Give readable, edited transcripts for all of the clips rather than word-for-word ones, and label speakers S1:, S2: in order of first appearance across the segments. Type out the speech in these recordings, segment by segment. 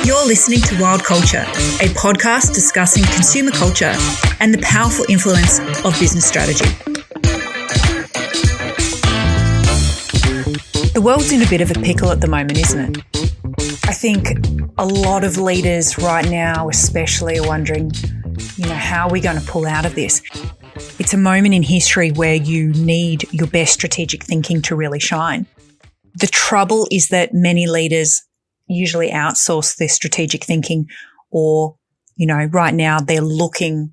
S1: You're listening to Wild Culture, a podcast discussing consumer culture and the powerful influence of business strategy. The world's in a bit of a pickle at the moment, isn't it? I think a lot of leaders right now especially are wondering, how are we going to pull out of this? It's a moment in history where you need your best strategic thinking to really shine. The trouble is that many leaders usually outsource their strategic thinking or, right now they're looking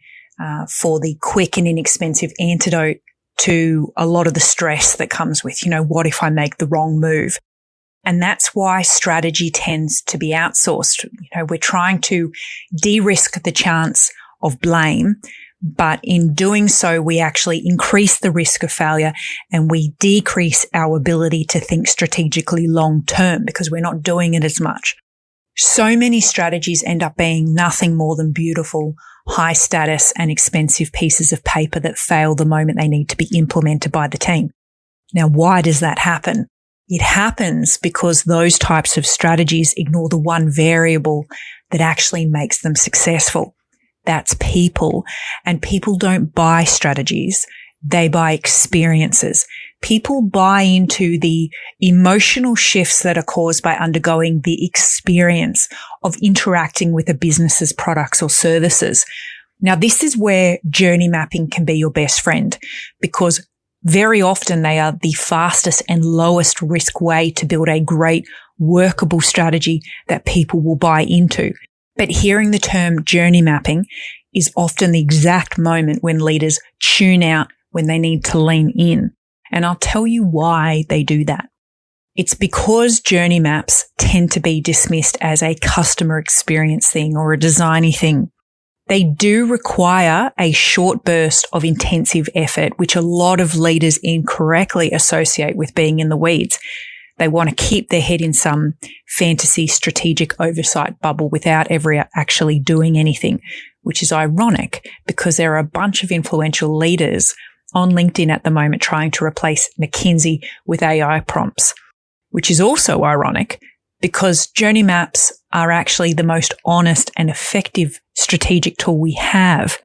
S1: for the quick and inexpensive antidote to a lot of the stress that comes with, what if I make the wrong move? And that's why strategy tends to be outsourced. We're trying to de-risk the chance of blame, but in doing so, we actually increase the risk of failure and we decrease our ability to think strategically long term because we're not doing it as much. So many strategies end up being nothing more than beautiful, high status and expensive pieces of paper that fail the moment they need to be implemented by the team. Now, why does that happen? It happens because those types of strategies ignore the one variable that actually makes them successful. That's people. And people don't buy strategies. They buy experiences. People buy into the emotional shifts that are caused by undergoing the experience of interacting with a business's products or services. Now, this is where journey mapping can be your best friend because very often they are the fastest and lowest risk way to build a great workable strategy that people will buy into. But hearing the term journey mapping is often the exact moment when leaders tune out when they need to lean in. And I'll tell you why they do that. It's because journey maps tend to be dismissed as a customer experience thing or a designy thing. They do require a short burst of intensive effort, which a lot of leaders incorrectly associate with being in the weeds. They want to keep their head in some fantasy strategic oversight bubble without ever actually doing anything, which is ironic because there are a bunch of influential leaders on LinkedIn at the moment trying to replace McKinsey with AI prompts, which is also ironic because journey maps are actually the most honest and effective strategic tool we have.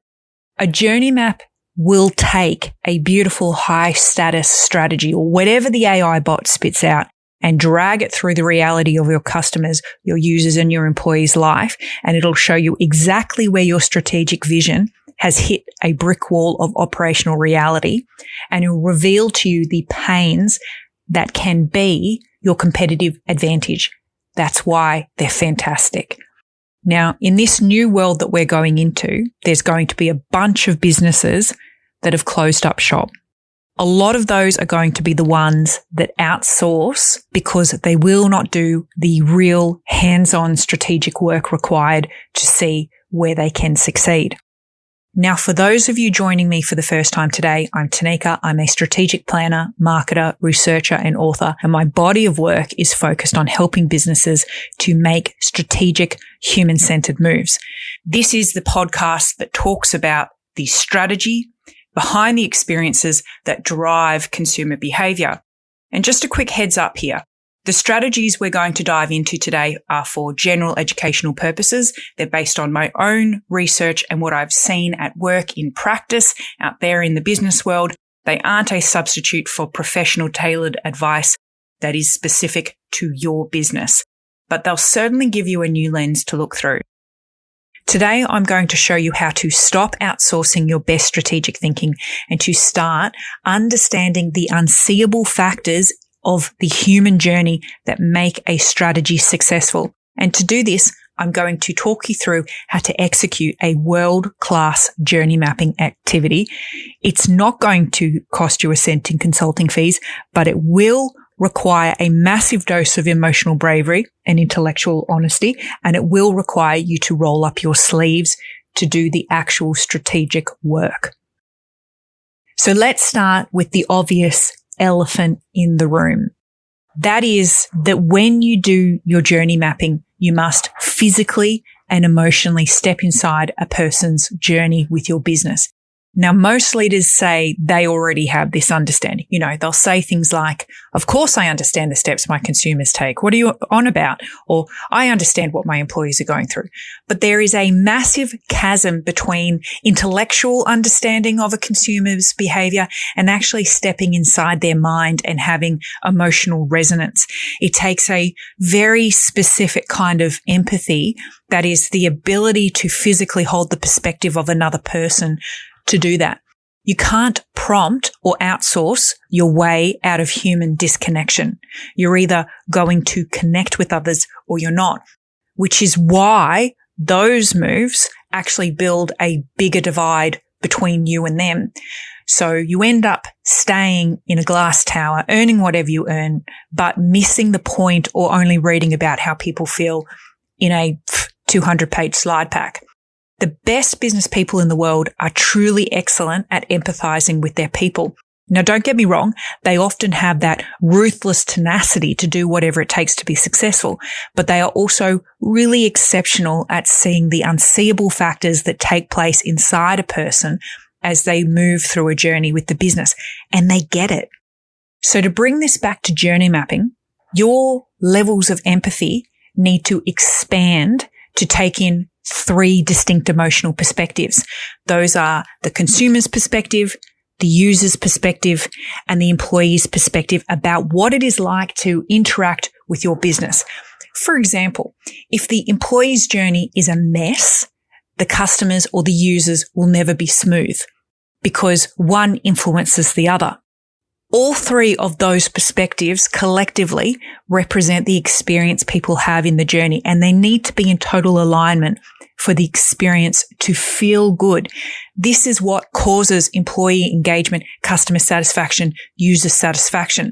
S1: A journey map will take a beautiful high status strategy or whatever the AI bot spits out and drag it through the reality of your customers, your users and your employees' life. And it'll show you exactly where your strategic vision has hit a brick wall of operational reality. And it'll reveal to you the pains that can be your competitive advantage. That's why they're fantastic. Now, in this new world that we're going into, there's going to be a bunch of businesses that have closed up shop. A lot of those are going to be the ones that outsource because they will not do the real hands-on strategic work required to see where they can succeed. Now, for those of you joining me for the first time today, I'm Tanika. I'm a strategic planner, marketer, researcher, and author, and my body of work is focused on helping businesses to make strategic, human-centered moves. This is the podcast that talks about the strategy behind the experiences that drive consumer behavior. And just a quick heads up here. The strategies we're going to dive into today are for general educational purposes. They're based on my own research and what I've seen at work in practice out there in the business world. They aren't a substitute for professional tailored advice that is specific to your business, but they'll certainly give you a new lens to look through. Today, I'm going to show you how to stop outsourcing your best strategic thinking and to start understanding the unseeable factors of the human journey that make a strategy successful. And to do this, I'm going to talk you through how to execute a world-class journey mapping activity. It's not going to cost you a cent in consulting fees, but it will require a massive dose of emotional bravery and intellectual honesty, and it will require you to roll up your sleeves to do the actual strategic work. So let's start with the obvious elephant in the room. That is that when you do your journey mapping, you must physically and emotionally step inside a person's journey with your business. Now, most leaders say they already have this understanding. They'll say things like, of course I understand the steps my consumers take. What are you on about? Or I understand what my employees are going through. But there is a massive chasm between intellectual understanding of a consumer's behavior and actually stepping inside their mind and having emotional resonance. It takes a very specific kind of empathy, that is the ability to physically hold the perspective of another person to do that. You can't prompt or outsource your way out of human disconnection. You're either going to connect with others or you're not, which is why those moves actually build a bigger divide between you and them. So you end up staying in a glass tower, earning whatever you earn, but missing the point or only reading about how people feel in a 200-page slide pack. The best business people in the world are truly excellent at empathizing with their people. Now, don't get me wrong. They often have that ruthless tenacity to do whatever it takes to be successful, but they are also really exceptional at seeing the unseeable factors that take place inside a person as they move through a journey with the business, and they get it. So to bring this back to journey mapping, your levels of empathy need to expand to take in 3 distinct emotional perspectives. Those are the consumer's perspective, the user's perspective, and the employee's perspective about what it is like to interact with your business. For example, if the employee's journey is a mess, the customers or the users will never be smooth because one influences the other. All 3 of those perspectives collectively represent the experience people have in the journey, and they need to be in total alignment for the experience to feel good. This is what causes employee engagement, customer satisfaction, user satisfaction.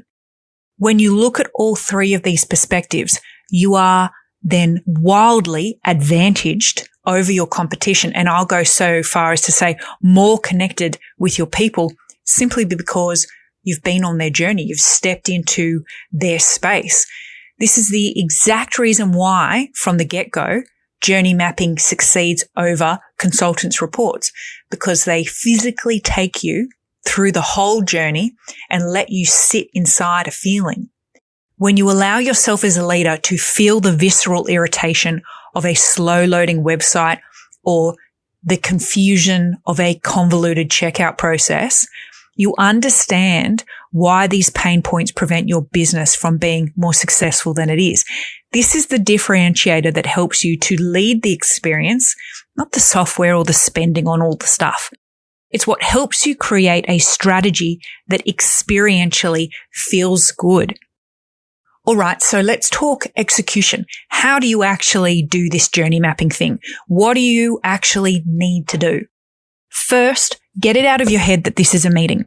S1: When you look at all 3 of these perspectives, you are then wildly advantaged over your competition. And I'll go so far as to say more connected with your people simply because you've been on their journey. You've stepped into their space. This is the exact reason why, from the get-go, journey mapping succeeds over consultants' reports, because they physically take you through the whole journey and let you sit inside a feeling. When you allow yourself as a leader to feel the visceral irritation of a slow-loading website or the confusion of a convoluted checkout process, you understand why these pain points prevent your business from being more successful than it is. This is the differentiator that helps you to lead the experience, not the software or the spending on all the stuff. It's what helps you create a strategy that experientially feels good. All right, so let's talk execution. How do you actually do this journey mapping thing? What do you actually need to do? First, get it out of your head that this is a meeting.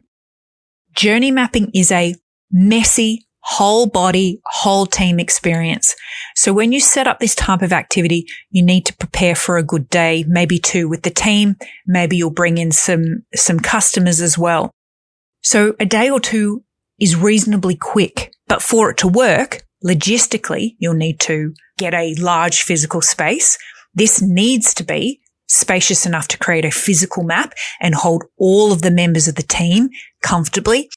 S1: Journey mapping is a messy, whole body, whole team experience. So when you set up this type of activity, you need to prepare for a good day, maybe 2 with the team. Maybe you'll bring in some customers as well. So a day or 2 is reasonably quick, but for it to work, logistically, you'll need to get a large physical space. This needs to be spacious enough to create a physical map and hold all of the members of the team comfortably.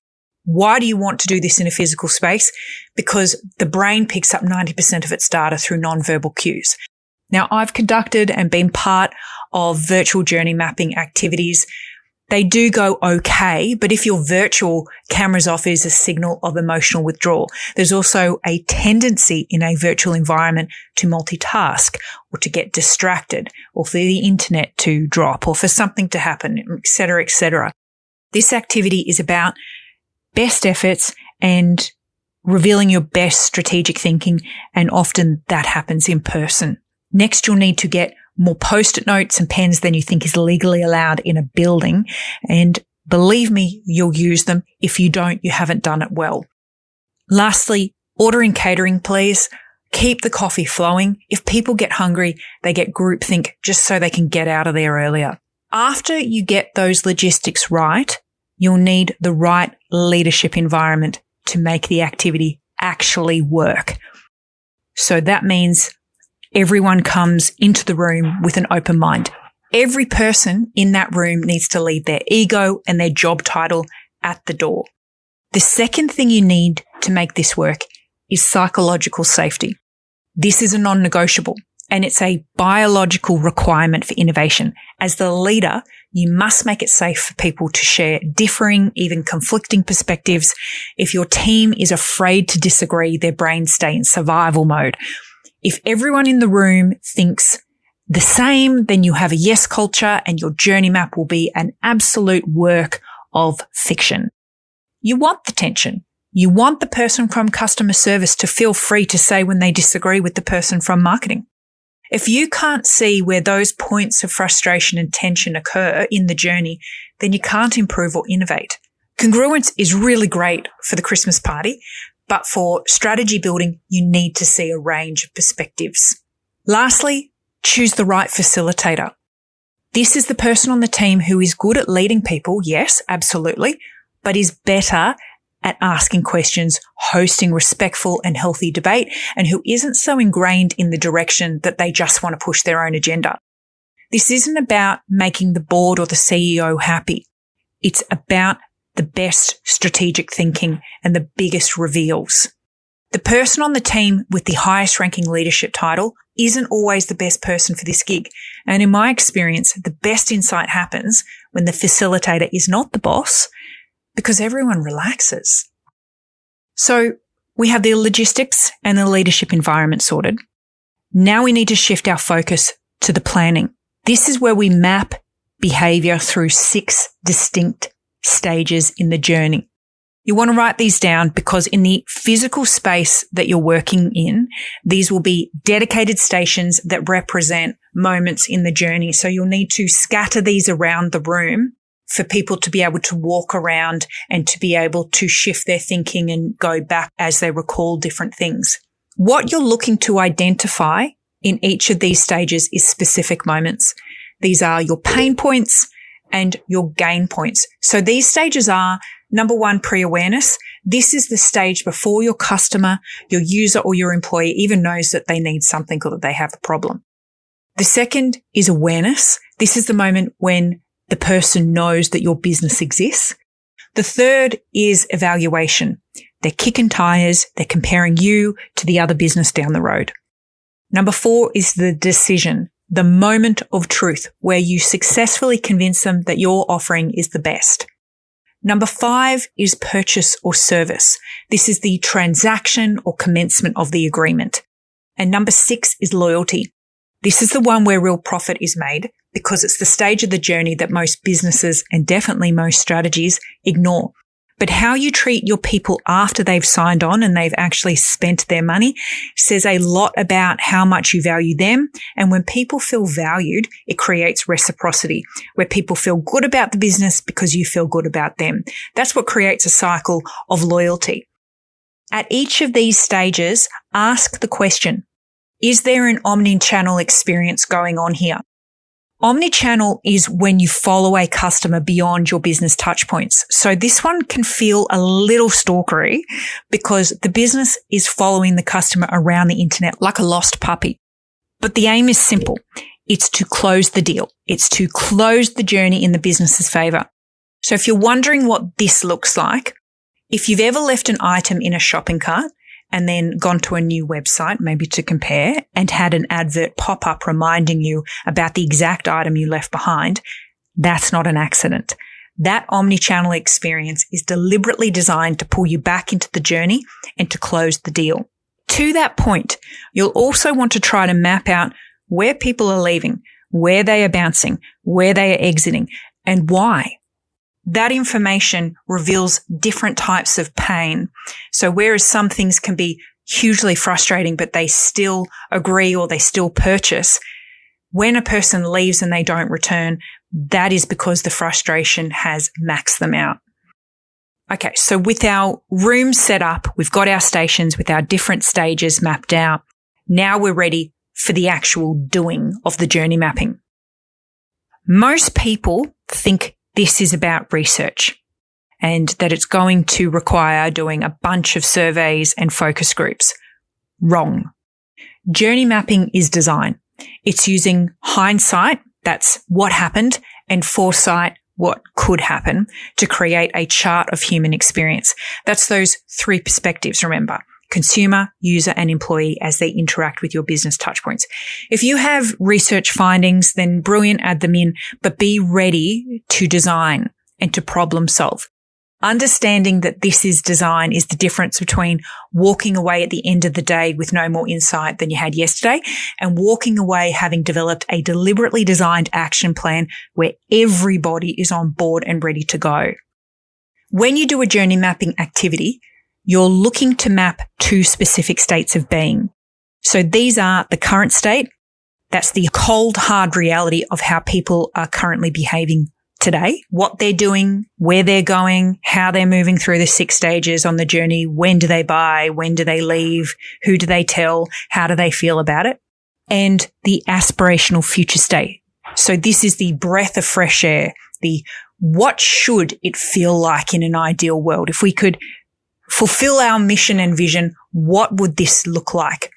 S1: Why do you want to do this in a physical space? Because the brain picks up 90% of its data through nonverbal cues. Now, I've conducted and been part of virtual journey mapping activities. They do go okay, but if your virtual camera's off, is a signal of emotional withdrawal. There's also a tendency in a virtual environment to multitask or to get distracted or for the internet to drop or for something to happen, etc., etc. This activity is about best efforts and revealing your best strategic thinking, and often that happens in person. Next, you'll need to get more post-it notes and pens than you think is legally allowed in a building. And believe me, you'll use them. If you don't, you haven't done it well. Lastly, ordering catering, please. Keep the coffee flowing. If people get hungry, they get groupthink just so they can get out of there earlier. After you get those logistics right, you'll need the right leadership environment to make the activity actually work. So that means everyone comes into the room with an open mind. Every person in that room needs to leave their ego and their job title at the door. The second thing you need to make this work is psychological safety. This is a non-negotiable, and it's a biological requirement for innovation. As the leader, you must make it safe for people to share differing, even conflicting perspectives. If your team is afraid to disagree, their brains stay in survival mode. If everyone in the room thinks the same, then you have a yes culture and your journey map will be an absolute work of fiction. You want the tension. You want the person from customer service to feel free to say when they disagree with the person from marketing. If you can't see where those points of frustration and tension occur in the journey, then you can't improve or innovate. Congruence is really great for the Christmas party, but for strategy building, you need to see a range of perspectives. Lastly, choose the right facilitator. This is the person on the team who is good at leading people, yes, absolutely, but is better at asking questions, hosting respectful and healthy debate, and who isn't so ingrained in the direction that they just want to push their own agenda. This isn't about making the board or the CEO happy. It's about the best strategic thinking and the biggest reveals. The person on the team with the highest ranking leadership title isn't always the best person for this gig. And in my experience, the best insight happens when the facilitator is not the boss, because everyone relaxes. So we have the logistics and the leadership environment sorted. Now we need to shift our focus to the planning. This is where we map behavior through 6 distinct stages in the journey. You want to write these down because in the physical space that you're working in, these will be dedicated stations that represent moments in the journey. So you'll need to scatter these around the room for people to be able to walk around and to be able to shift their thinking and go back as they recall different things. What you're looking to identify in each of these stages is specific moments. These are your pain points and your gain points. So these stages are, number 1, pre-awareness. This is the stage before your customer, your user, or your employee even knows that they need something or that they have a problem. The second is awareness. This is the moment when the person knows that your business exists. The third is evaluation. They're kicking tires. They're comparing you to the other business down the road. Number 4 is the decision, the moment of truth, where you successfully convince them that your offering is the best. Number 5 is purchase or service. This is the transaction or commencement of the agreement. And number 6 is loyalty. This is the one where real profit is made because it's the stage of the journey that most businesses and definitely most strategies ignore. But how you treat your people after they've signed on and they've actually spent their money says a lot about how much you value them. And when people feel valued, it creates reciprocity, where people feel good about the business because you feel good about them. That's what creates a cycle of loyalty. At each of these stages, ask the question, is there an omni-channel experience going on here? Omnichannel is when you follow a customer beyond your business touchpoints. So this one can feel a little stalkery because the business is following the customer around the internet like a lost puppy. But the aim is simple. It's to close the deal. It's to close the journey in the business's favor. So if you're wondering what this looks like, if you've ever left an item in a shopping cart and then gone to a new website, maybe to compare, and had an advert pop up reminding you about the exact item you left behind, that's not an accident. That omni-channel experience is deliberately designed to pull you back into the journey and to close the deal. To that point, you'll also want to try to map out where people are leaving, where they are bouncing, where they are exiting, and why. That information reveals different types of pain. So whereas some things can be hugely frustrating, but they still agree or they still purchase, when a person leaves and they don't return, that is because the frustration has maxed them out. Okay, so with our room set up, we've got our stations with our different stages mapped out. Now we're ready for the actual doing of the journey mapping. Most people think this is about research and that it's going to require doing a bunch of surveys and focus groups. Wrong. Journey mapping is design. It's using hindsight that's what happened, and foresight, what could happen, to create a chart of human experience. That's those three perspectives, remember: consumer, user, and employee as they interact with your business touchpoints. If you have research findings, then brilliant, add them in, but be ready to design and to problem solve. Understanding that this is design is the difference between walking away at the end of the day with no more insight than you had yesterday and walking away having developed a deliberately designed action plan where everybody is on board and ready to go. When you do a journey mapping activity, you're looking to map two specific states of being. So these are the current state. That's the cold, hard reality of how people are currently behaving today, what they're doing, where they're going, how they're moving through the 6 stages on the journey. When do they buy? When do they leave? Who do they tell? How do they feel about it? And the aspirational future state. So this is the breath of fresh air, the what should it feel like in an ideal world? If we could fulfill our mission and vision, what would this look like?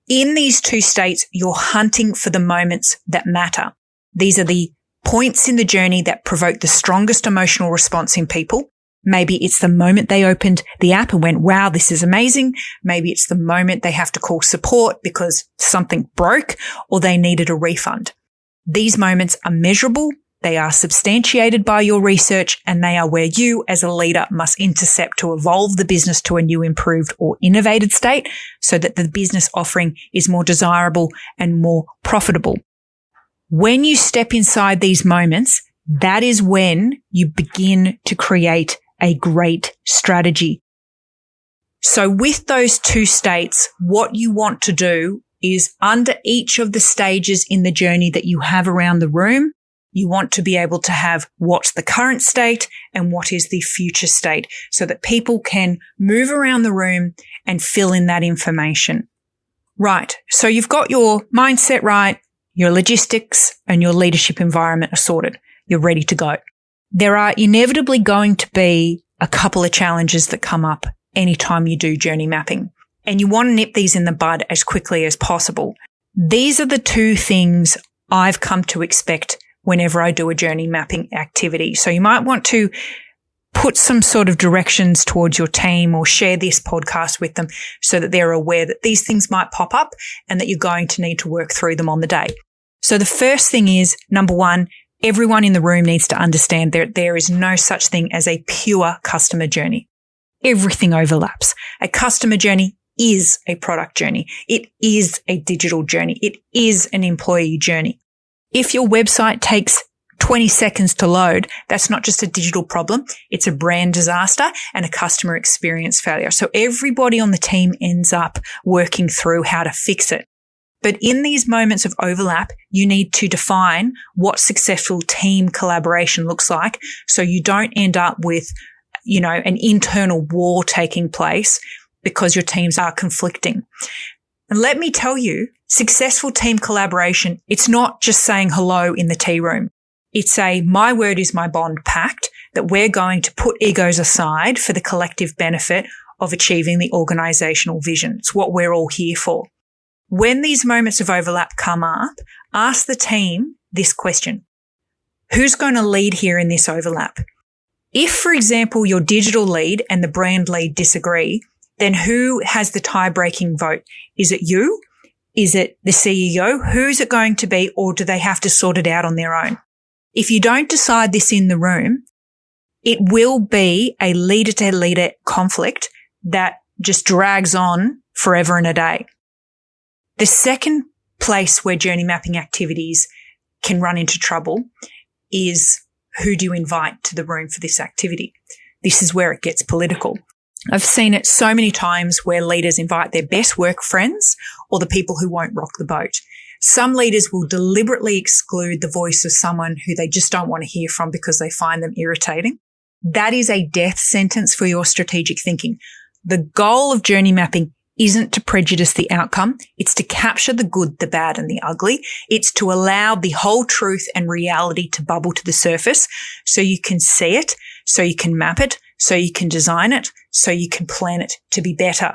S1: In these two states, you're hunting for the moments that matter. These are the points in the journey that provoke the strongest emotional response in people. Maybe it's the moment they opened the app and went, wow, this is amazing. Maybe it's the moment they have to call support because something broke or they needed a refund. These moments are measurable. They are substantiated by your research, and they are where you as a leader must intercept to evolve the business to a new, improved or innovated state so that the business offering is more desirable and more profitable. When you step inside these moments, that is when you begin to create a great strategy. So with those two states, what you want to do is under each of the stages in the journey that you have around the room, you want to be able to have what's the current state and what is the future state so that people can move around the room and fill in that information. Right. So you've got your mindset right. Your logistics and your leadership environment are sorted. You're ready to go. There are inevitably going to be a couple of challenges that come up anytime you do journey mapping, and you want to nip these in the bud as quickly as possible. These are the two things I've come to expect whenever I do a journey mapping activity. So you might want to put some sort of directions towards your team or share this podcast with them so that they're aware that these things might pop up and that you're going to need to work through them on the day. So the first thing is, number one, everyone in the room needs to understand that there is no such thing as a pure customer journey. Everything overlaps. A customer journey is a product journey. It is a digital journey. It is an employee journey. If your website takes 20 seconds to load, that's not just a digital problem. It's a brand disaster and a customer experience failure. So everybody on the team ends up working through how to fix it. But in these moments of overlap, you need to define what successful team collaboration looks like so you don't end up with, an internal war taking place because your teams are conflicting. And let me tell you, successful team collaboration, it's not just saying hello in the tea room. It's a my word is my bond pact that we're going to put egos aside for the collective benefit of achieving the organizational vision. It's what we're all here for. When these moments of overlap come up, ask the team this question. Who's going to lead here in this overlap? If, for example, your digital lead and the brand lead disagree, then who has the tie-breaking vote? Is it you? Is it the CEO? Who's it going to be, or do they have to sort it out on their own? If you don't decide this in the room, it will be a leader-to-leader conflict that just drags on forever and a day. The second place where journey mapping activities can run into trouble is who do you invite to the room for this activity? This is where it gets political. I've seen it so many times where leaders invite their best work friends or the people who won't rock the boat. Some leaders will deliberately exclude the voice of someone who they just don't want to hear from because they find them irritating. That is a death sentence for your strategic thinking. The goal of journey mapping isn't to prejudice the outcome. It's to capture the good, the bad, and the ugly. It's to allow the whole truth and reality to bubble to the surface so you can see it, so you can map it, so you can design it, so you can plan it to be better.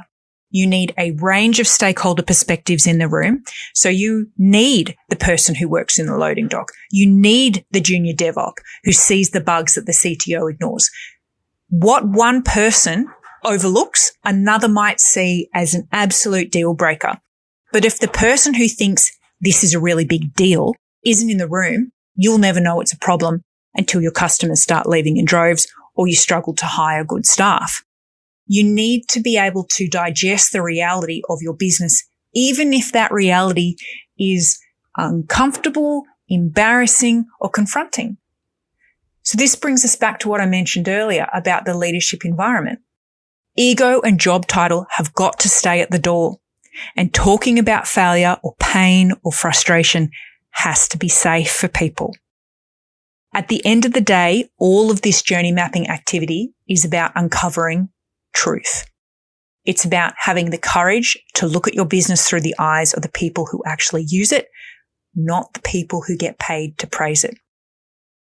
S1: You need a range of stakeholder perspectives in the room. So you need the person who works in the loading dock. You need the junior DevOps who sees the bugs that the CTO ignores. What one person overlooks, another might see as an absolute deal breaker. But if the person who thinks this is a really big deal isn't in the room, you'll never know it's a problem until your customers start leaving in droves or you struggle to hire good staff. You need to be able to digest the reality of your business, even if that reality is uncomfortable, embarrassing, or confronting. So this brings us back to what I mentioned earlier about the leadership environment. Ego and job title have got to stay at the door, and talking about failure or pain or frustration has to be safe for people. At the end of the day, all of this journey mapping activity is about uncovering truth. It's about having the courage to look at your business through the eyes of the people who actually use it, not the people who get paid to praise it.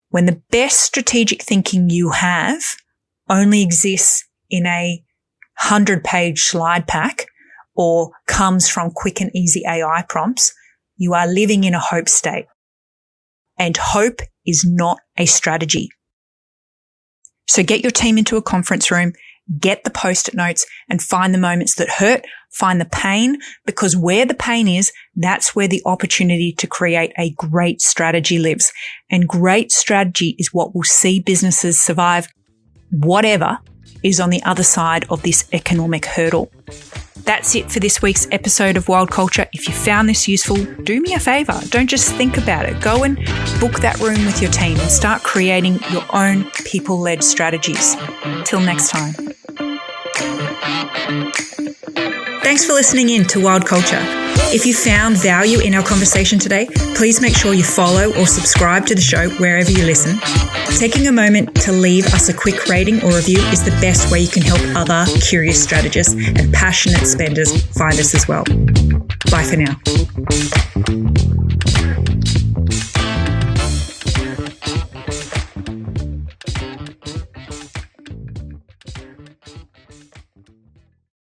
S1: When the best strategic thinking you have only exists in a 100-page slide pack or comes from quick and easy AI prompts, you are living in a hope state. And hope is not a strategy. So get your team into a conference room, get the post-it notes and find the moments that hurt, find the pain, because where the pain is, that's where the opportunity to create a great strategy lives. And great strategy is what will see businesses survive whatever is on the other side of this economic hurdle. That's it for this week's episode of Wild Culture. If you found this useful, do me a favor. Don't just think about it. Go and book that room with your team and start creating your own people-led strategies. Till next time. Thanks for listening in to Wild Culture. If you found value in our conversation today, please make sure you follow or subscribe to the show wherever you listen. Taking a moment to leave us a quick rating or review is the best way you can help other curious strategists and passionate spenders find us as well. Bye for now.